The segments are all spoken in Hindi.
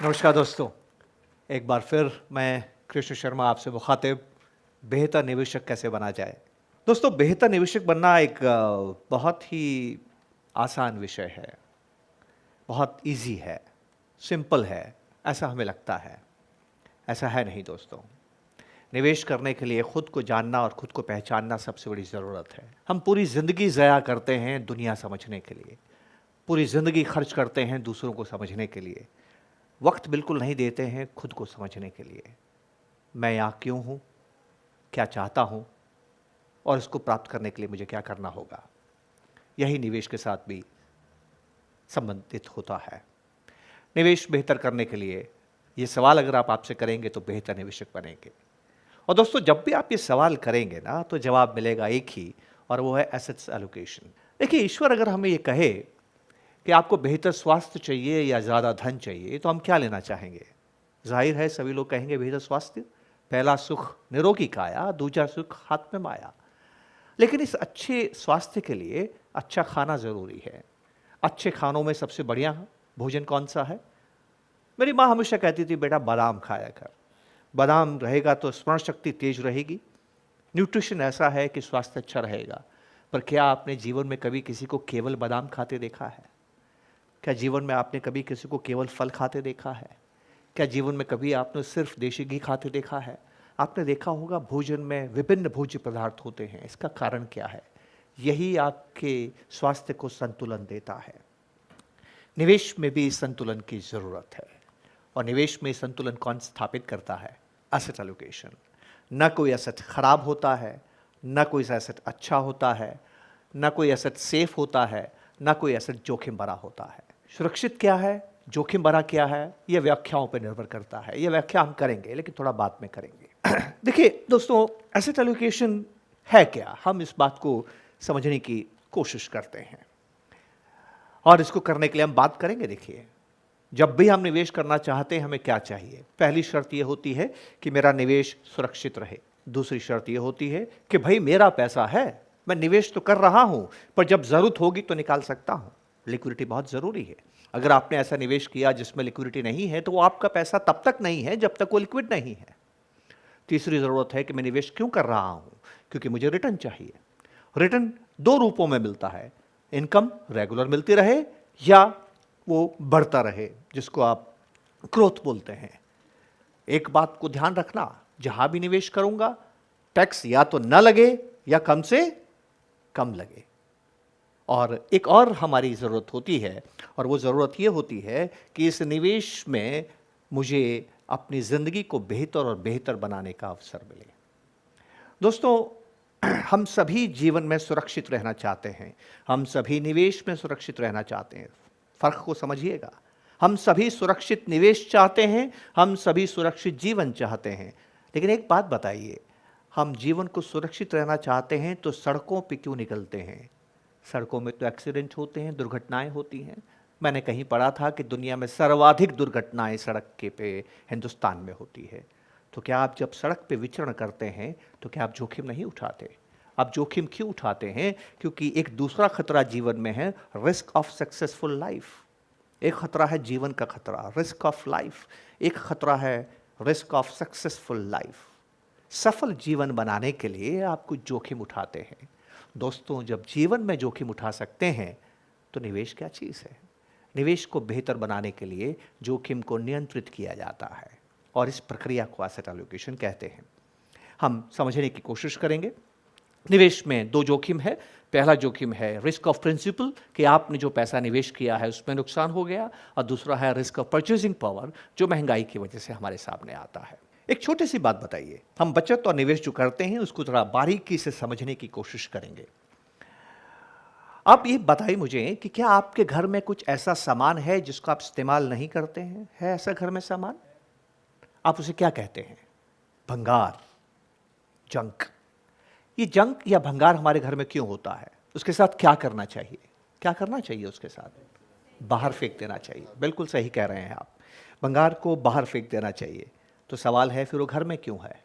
नमस्कार दोस्तों, एक बार फिर मैं कृष्ण शर्मा आपसे मुखातिब बेहतर निवेशक कैसे बना जाए। दोस्तों, बेहतर निवेशक बनना एक बहुत ही आसान विषय है, बहुत इजी है, सिंपल है, ऐसा हमें लगता है। ऐसा है नहीं दोस्तों। निवेश करने के लिए खुद को जानना और खुद को पहचानना सबसे बड़ी ज़रूरत है। हम पूरी ज़िंदगी ज़ाया करते हैं दुनिया समझने के लिए, पूरी ज़िंदगी खर्च करते हैं दूसरों को समझने के लिए, वक्त बिल्कुल नहीं देते हैं खुद को समझने के लिए। मैं यहाँ क्यों हूँ, क्या चाहता हूँ और इसको प्राप्त करने के लिए मुझे क्या करना होगा। यही निवेश के साथ भी संबंधित होता है। निवेश बेहतर करने के लिए ये सवाल अगर आप आपसे करेंगे तो बेहतर निवेशक बनेंगे। और दोस्तों, जब भी आप ये सवाल करेंगे ना तो जवाब मिलेगा एक ही, और वो है एसेट्स एलोकेशन। देखिए, ईश्वर अगर हमें ये कहे कि आपको बेहतर स्वास्थ्य चाहिए या ज़्यादा धन चाहिए, तो हम क्या लेना चाहेंगे? जाहिर है सभी लोग कहेंगे बेहतर स्वास्थ्य। पहला सुख निरोगी काया, दूसरा सुख हाथ में माया। लेकिन इस अच्छे स्वास्थ्य के लिए अच्छा खाना ज़रूरी है। अच्छे खानों में सबसे बढ़िया भोजन कौन सा है? मेरी माँ हमेशा कहती थी, बेटा बादाम खाया कर। बादाम रहेगा तो स्मरण शक्ति तेज रहेगी। न्यूट्रिशन ऐसा है कि स्वास्थ्य अच्छा रहेगा। पर क्या आपने जीवन में कभी किसी को केवल बादाम खाते देखा है? क्या जीवन में आपने कभी किसी को केवल फल खाते देखा है? क्या जीवन में कभी आपने सिर्फ देशी घी खाते देखा है? आपने देखा होगा भोजन में विभिन्न भोज्य पदार्थ होते हैं। इसका कारण क्या है? यही आपके स्वास्थ्य को संतुलन देता है। निवेश में भी संतुलन की ज़रूरत है। और निवेश में संतुलन कौन स्थापित करता है? Asset allocation. न कोई एसेट खराब होता है, न कोई एसेट अच्छा होता है, न कोई एसेट सेफ होता है, न कोई एसेट जोखिम भरा होता है। सुरक्षित क्या है, जोखिम भरा क्या है, यह व्याख्याओं पर निर्भर करता है। यह व्याख्या हम करेंगे, लेकिन थोड़ा बाद में करेंगे। देखिए दोस्तों, एसेट एलोकेशन है क्या, हम इस बात को समझने की कोशिश करते हैं और इसको करने के लिए हम बात करेंगे। देखिए, जब भी हम निवेश करना चाहते हैं हमें क्या चाहिए? पहली शर्त यह होती है कि मेरा निवेश सुरक्षित रहे। दूसरी शर्त यह होती है कि भाई मेरा पैसा है, मैं निवेश तो कर रहा हूं, पर जब जरूरत होगी तो निकाल सकता हूं। लिक्विडिटी बहुत जरूरी है। अगर आपने ऐसा निवेश किया जिसमें लिक्विडिटी नहीं है तो वो आपका पैसा तब तक नहीं है जब तक वो लिक्विड नहीं है। तीसरी जरूरत है कि मैं निवेश क्यों कर रहा हूं? क्योंकि मुझे रिटर्न चाहिए। रिटर्न दो रूपों में मिलता है। इनकम रेगुलर मिलती रहे या वो बढ़ता रहे, जिसको आप ग्रोथ बोलते हैं। एक बात को ध्यान रखना, जहां भी निवेश करूंगा टैक्स या तो न लगे या कम से कम लगे। और एक और हमारी ज़रूरत होती है, और वो ज़रूरत ये होती है कि इस निवेश में मुझे अपनी ज़िंदगी को बेहतर और बेहतर बनाने का अवसर मिले। दोस्तों, हम सभी जीवन में सुरक्षित रहना चाहते हैं। हम सभी निवेश में सुरक्षित रहना चाहते हैं। फ़र्क को समझिएगा। हम सभी सुरक्षित निवेश चाहते हैं, हम सभी सुरक्षित जीवन चाहते हैं। लेकिन एक बात बताइए, हम जीवन को सुरक्षित रहना चाहते हैं तो सड़कों पे क्यों निकलते हैं? सड़कों में तो एक्सीडेंट होते हैं, दुर्घटनाएं होती हैं। मैंने कहीं पढ़ा था कि दुनिया में सर्वाधिक दुर्घटनाएं सड़क के पे हिंदुस्तान में होती है। तो क्या आप जब सड़क पे विचरण करते हैं तो क्या आप जोखिम नहीं उठाते? आप जोखिम क्यों उठाते हैं? क्योंकि एक दूसरा खतरा जीवन में है, रिस्क ऑफ सक्सेसफुल लाइफ। एक खतरा है जीवन का खतरा, रिस्क ऑफ लाइफ। एक खतरा है रिस्क ऑफ सक्सेसफुल लाइफ। सफल जीवन बनाने के लिए आप कुछ जोखिम उठाते हैं। दोस्तों, जब जीवन में जोखिम उठा सकते हैं तो निवेश क्या चीज़ है? निवेश को बेहतर बनाने के लिए जोखिम को नियंत्रित किया जाता है और इस प्रक्रिया को एसेट एलोकेशन कहते हैं। हम समझने की कोशिश करेंगे। निवेश में दो जोखिम है। पहला जोखिम है रिस्क ऑफ प्रिंसिपल, कि आपने जो पैसा निवेश किया है उसमें नुकसान हो गया, और दूसरा है रिस्क ऑफ परचेजिंग पावर, जो महंगाई की वजह से हमारे सामने आता है। एक छोटी सी बात बताइए, हम बचत और निवेश जो करते हैं उसको थोड़ा बारीकी से समझने की कोशिश करेंगे। आप ये बताइए मुझे कि क्या आपके घर में कुछ ऐसा सामान है जिसको आप इस्तेमाल नहीं करते हैं? है ऐसा घर में सामान? आप उसे क्या कहते हैं? भंगार, जंक। ये जंक या भंगार हमारे घर में क्यों होता है? उसके साथ क्या करना चाहिए? क्या करना चाहिए उसके साथ? बाहर फेंक देना चाहिए। बिल्कुल सही कह रहे हैं आप, भंगार को बाहर फेंक देना चाहिए। तो सवाल है, फिर वो घर में क्यों है?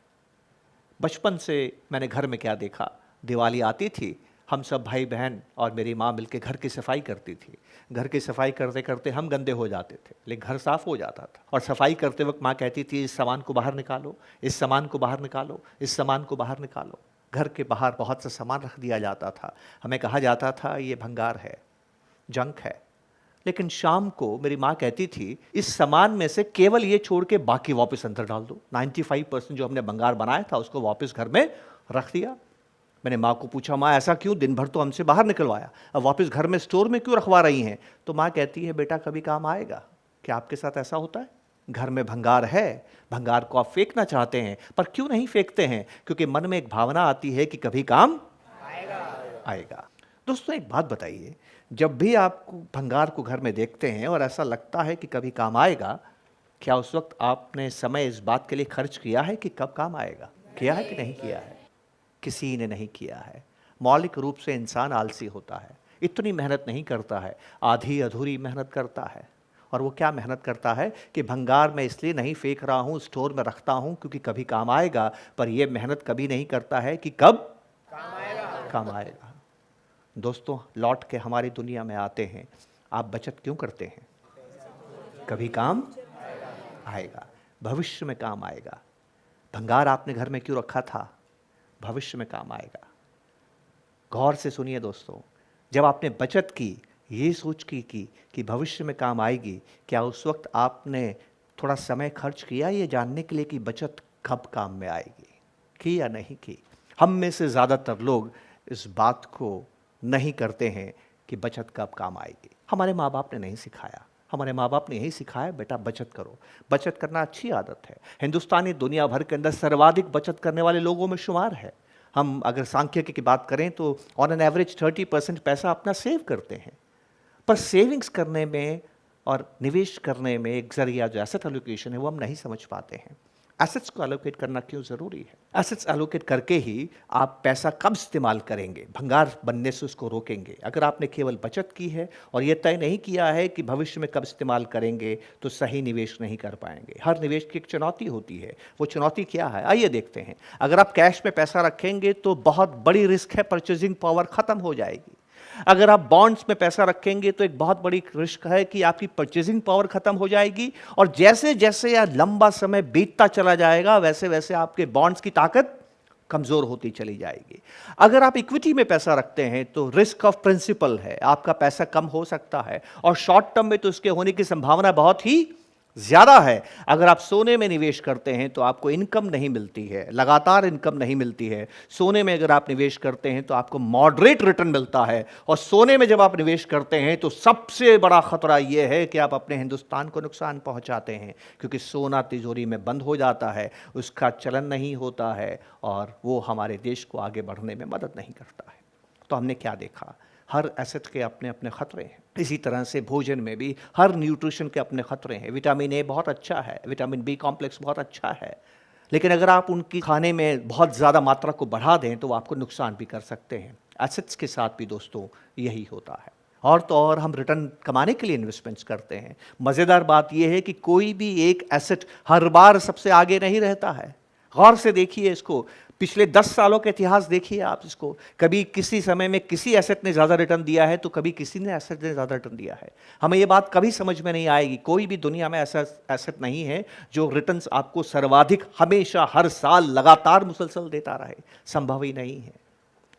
बचपन से मैंने घर में क्या देखा, दिवाली आती थी हम सब भाई बहन और मेरी माँ मिलकर घर की सफाई करती थी। घर की सफाई करते करते हम गंदे हो जाते थे, लेकिन घर साफ हो जाता था। और सफाई करते वक्त माँ कहती थी, इस सामान को बाहर निकालो, इस सामान को बाहर निकालो, इस सामान को बाहर निकालो। घर के बाहर बहुत सा सामान रख दिया जाता था। हमें कहा जाता था ये भंगार है, जंक है। लेकिन शाम को मेरी माँ कहती थी, इस सामान में से केवल ये छोड़ के बाकी वापस अंदर डाल दो। 95% जो हमने भंगार बनाया था उसको वापस घर में रख दिया। मैंने माँ को पूछा, माँ ऐसा क्यों? दिन भर तो हमसे बाहर निकलवाया, अब वापस घर में स्टोर में क्यों रखवा रही हैं? तो माँ कहती है, बेटा कभी काम आएगा। क्या आपके साथ ऐसा होता है? घर में भंगार है, भंगार को आप फेंकना चाहते हैं, पर क्यों नहीं फेंकते हैं? क्योंकि मन में एक भावना आती है कि कभी काम आएगा। दोस्तों एक बात बताइए, जब भी आप भंगार को घर में देखते हैं और ऐसा लगता है कि कभी काम आएगा, क्या उस वक्त आपने समय इस बात के लिए खर्च किया है कि कब काम आएगा? किया है कि नहीं किया है? किसी ने नहीं किया है। मौलिक रूप से इंसान आलसी होता है, इतनी मेहनत नहीं करता है, आधी अधूरी मेहनत करता है। और वो क्या मेहनत करता है कि भंगार में इसलिए नहीं फेंक रहा हूँ, स्टोर में रखता हूँ क्योंकि कभी काम आएगा, पर ये मेहनत कभी नहीं करता है कि कब काम आएगा। दोस्तों लौट के हमारी दुनिया में आते हैं, आप बचत क्यों करते हैं? कभी काम आएगा, भविष्य में काम आएगा। भंगार आपने घर में क्यों रखा था? भविष्य में काम आएगा। गौर से सुनिए दोस्तों, जब आपने बचत की, ये सोच की कि भविष्य में काम आएगी, क्या उस वक्त आपने थोड़ा समय खर्च किया ये जानने के लिए कि बचत कब काम में आएगी? की या नहीं की? हम में से ज़्यादातर लोग इस बात को नहीं करते हैं कि बचत कब काम आएगी। हमारे माँ बाप ने नहीं सिखाया। हमारे माँ बाप ने यही सिखाया, बेटा बचत करो। बचत करना अच्छी आदत है। हिंदुस्तानी दुनिया भर के अंदर सर्वाधिक बचत करने वाले लोगों में शुमार है। हम अगर सांख्यिकी की बात करें तो ऑन एन एवरेज 30% पैसा अपना सेव करते हैं। पर सेविंग्स करने में और निवेश करने में एक जरिया जो एसेट एलोकेशन है वो हम नहीं समझ पाते हैं। एसेट्स को एलोकेट करना क्यों ज़रूरी है? एसेट्स एलोकेट करके ही आप पैसा कब इस्तेमाल करेंगे, भंगार बनने से उसको रोकेंगे। अगर आपने केवल बचत की है और ये तय नहीं किया है कि भविष्य में कब इस्तेमाल करेंगे, तो सही निवेश नहीं कर पाएंगे। हर निवेश की एक चुनौती होती है। वो चुनौती क्या है, आइए देखते हैं। अगर आप कैश में पैसा रखेंगे तो बहुत बड़ी रिस्क है, परचेजिंग पावर ख़त्म हो जाएगी। अगर आप बॉन्ड्स में पैसा रखेंगे तो एक बहुत बड़ी रिस्क है कि आपकी परचेजिंग पावर खत्म हो जाएगी, और जैसे जैसे यह लंबा समय बीतता चला जाएगा वैसे वैसे आपके बॉन्ड्स की ताकत कमजोर होती चली जाएगी। अगर आप इक्विटी में पैसा रखते हैं तो रिस्क ऑफ प्रिंसिपल है, आपका पैसा कम हो सकता है, और शॉर्ट टर्म में तो इसके होने की संभावना बहुत ही ज्यादा है। अगर आप सोने में निवेश करते हैं तो आपको इनकम नहीं मिलती है, लगातार इनकम नहीं मिलती है। सोने में अगर आप निवेश करते हैं तो आपको मॉडरेट रिटर्न मिलता है, और सोने में जब आप निवेश करते हैं तो सबसे बड़ा खतरा यह है कि आप अपने हिंदुस्तान को नुकसान पहुंचाते हैं, क्योंकि सोना तिजोरी में बंद हो जाता है, उसका चलन नहीं होता है, और वो हमारे देश को आगे बढ़ने में मदद नहीं करता है। तो हमने क्या देखा? हर एसेट के अपने अपने खतरे हैं। इसी तरह से भोजन में भी हर न्यूट्रिशन के अपने खतरे हैं। विटामिन ए बहुत अच्छा है, विटामिन बी कॉम्प्लेक्स बहुत अच्छा है, लेकिन अगर आप उनकी खाने में बहुत ज़्यादा मात्रा को बढ़ा दें तो वो आपको नुकसान भी कर सकते हैं। एसेट्स के साथ भी दोस्तों यही होता है। और तो और हम रिटर्न कमाने के लिए इन्वेस्टमेंट्स करते हैं। मज़ेदार बात यह है कि कोई भी एक एसेट हर बार सबसे आगे नहीं रहता है। गौर से देखिए इसको, पिछले 10 सालों के इतिहास देखिए आप इसको। कभी किसी समय में किसी एसेट ने ज़्यादा रिटर्न दिया है तो कभी किसी ने एसेट ने ज़्यादा रिटर्न दिया है। हमें ये बात कभी समझ में नहीं आएगी। कोई भी दुनिया में ऐसा एसेट नहीं है जो रिटर्न्स आपको सर्वाधिक हमेशा हर साल लगातार मुसलसल देता रहे, संभव ही नहीं है।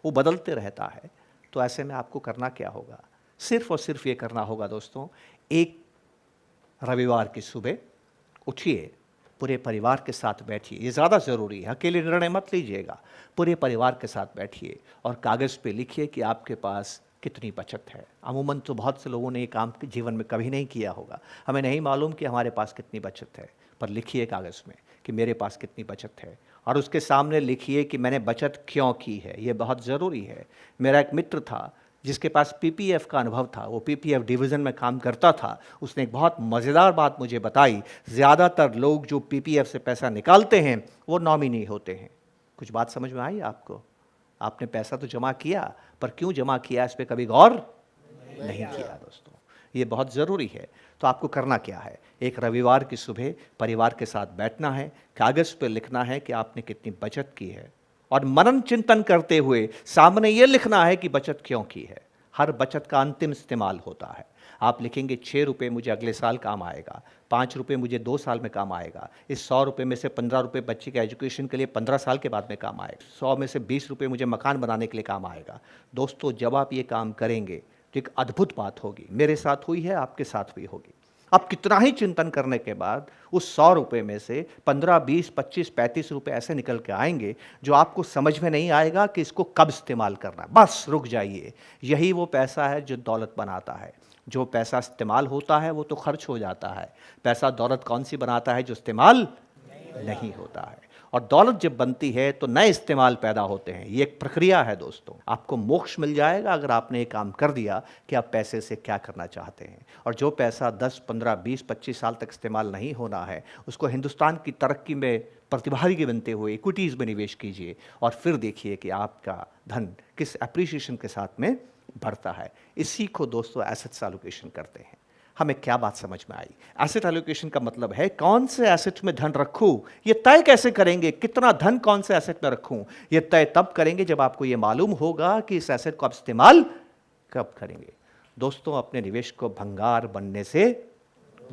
वो बदलते रहता है। तो ऐसे में आपको करना क्या होगा? सिर्फ और सिर्फ ये करना होगा दोस्तों, एक रविवार की सुबह उठिए, पूरे परिवार के साथ बैठिए। ये ज़्यादा ज़रूरी है, अकेले निर्णय मत लीजिएगा। पूरे परिवार के साथ बैठिए और कागज़ पे लिखिए कि आपके पास कितनी बचत है। अमूमन तो बहुत से लोगों ने ये काम जीवन में कभी नहीं किया होगा, हमें नहीं मालूम कि हमारे पास कितनी बचत है, पर लिखिए कागज़ में कि मेरे पास कितनी बचत है, और उसके सामने लिखिए कि मैंने बचत क्यों की है। ये बहुत ज़रूरी है। मेरा एक मित्र था जिसके पास पीपीएफ का अनुभव था, वो पीपीएफ डिवीज़न में काम करता था। उसने एक बहुत मज़ेदार बात मुझे बताई। ज़्यादातर लोग जो पीपीएफ से पैसा निकालते हैं वो नॉमिनी होते हैं। कुछ बात समझ में आई आपको? आपने पैसा तो जमा किया, पर क्यों जमा किया इस पर कभी गौर नहीं किया दोस्तों। ये बहुत ज़रूरी है। तो आपको करना क्या है? एक रविवार की सुबह परिवार के साथ बैठना है, कागज़ पर लिखना है कि आपने कितनी बचत की है, और मनन चिंतन करते हुए सामने ये लिखना है कि बचत क्यों की है। हर बचत का अंतिम इस्तेमाल होता है। आप लिखेंगे 6 रुपये मुझे अगले साल काम आएगा, 5 रुपये मुझे 2 साल में काम आएगा, इस 100 रुपये में से 15 रुपये बच्चे के एजुकेशन के लिए 15 साल के बाद में काम आएगा, 100 में से 20 रुपये मुझे मकान बनाने के लिए काम आएगा। दोस्तों, जब आप ये काम करेंगे तो एक अद्भुत बात होगी। मेरे साथ हुई है, आपके साथ भी होगी। अब कितना ही चिंतन करने के बाद उस 100 रुपये में से 15, 20, 25, 35 रुपये ऐसे निकल के आएंगे जो आपको समझ में नहीं आएगा कि इसको कब इस्तेमाल करना है। बस रुक जाइए। यही वो पैसा है जो दौलत बनाता है। जो पैसा इस्तेमाल होता है वो तो खर्च हो जाता है। पैसा दौलत कौन सी बनाता है? जो इस्तेमाल नहीं होता है। और दौलत जब बनती है तो नए इस्तेमाल पैदा होते हैं। ये एक प्रक्रिया है दोस्तों। आपको मोक्ष मिल जाएगा अगर आपने ये काम कर दिया कि आप पैसे से क्या करना चाहते हैं। और जो पैसा 10, 15, 20, 25 साल तक इस्तेमाल नहीं होना है, उसको हिंदुस्तान की तरक्की में प्रतिभागी बनते हुए इक्विटीज़ में निवेश कीजिए और फिर देखिए कि आपका धन किस एप्रिसिएशन के साथ में बढ़ता है। इसी को दोस्तों एसेट्स एलोकेशन करते हैं। हमें क्या बात समझ में आई? एसेट एलोकेशन का मतलब है कौन से एसेट में धन रखूं। ये तय कैसे करेंगे कितना धन कौन से एसेट में रखूं? ये तय तब करेंगे जब आपको ये मालूम होगा कि इस एसेट को आप इस्तेमाल कब करेंगे। दोस्तों, अपने निवेश को भंगार बनने से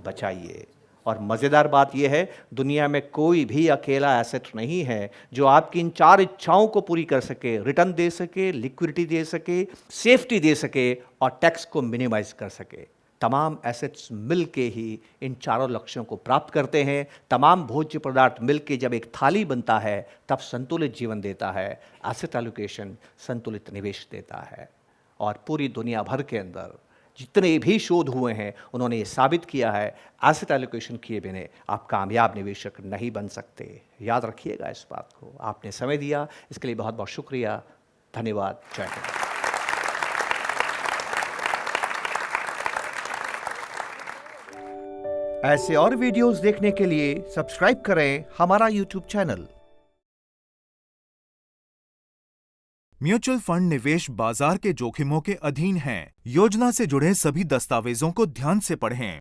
बचाइए। और मज़ेदार बात यह है, दुनिया में कोई भी अकेला एसेट नहीं है जो आपकी इन 4 इच्छाओं को पूरी कर सके। रिटर्न दे सके, लिक्विडिटी दे सके, सेफ्टी दे सके और टैक्स को मिनिमाइज कर सके। तमाम एसेट्स मिलके ही इन चारों लक्ष्यों को प्राप्त करते हैं। तमाम भोज्य पदार्थ मिलके जब एक थाली बनता है तब संतुलित जीवन देता है। एसेट एलोकेशन संतुलित निवेश देता है। और पूरी दुनिया भर के अंदर जितने भी शोध हुए हैं उन्होंने ये साबित किया है, एसेट एलोकेशन किए बिना आप कामयाब निवेशक नहीं बन सकते। याद रखिएगा इस बात को। आपने समय दिया, इसके लिए बहुत बहुत शुक्रिया। धन्यवाद। जय हिंद। ऐसे और वीडियोस देखने के लिए सब्सक्राइब करें हमारा YouTube चैनल। म्यूचुअल फंड निवेश बाजार के जोखिमों के अधीन हैं। योजना से जुड़े सभी दस्तावेजों को ध्यान से पढ़ें।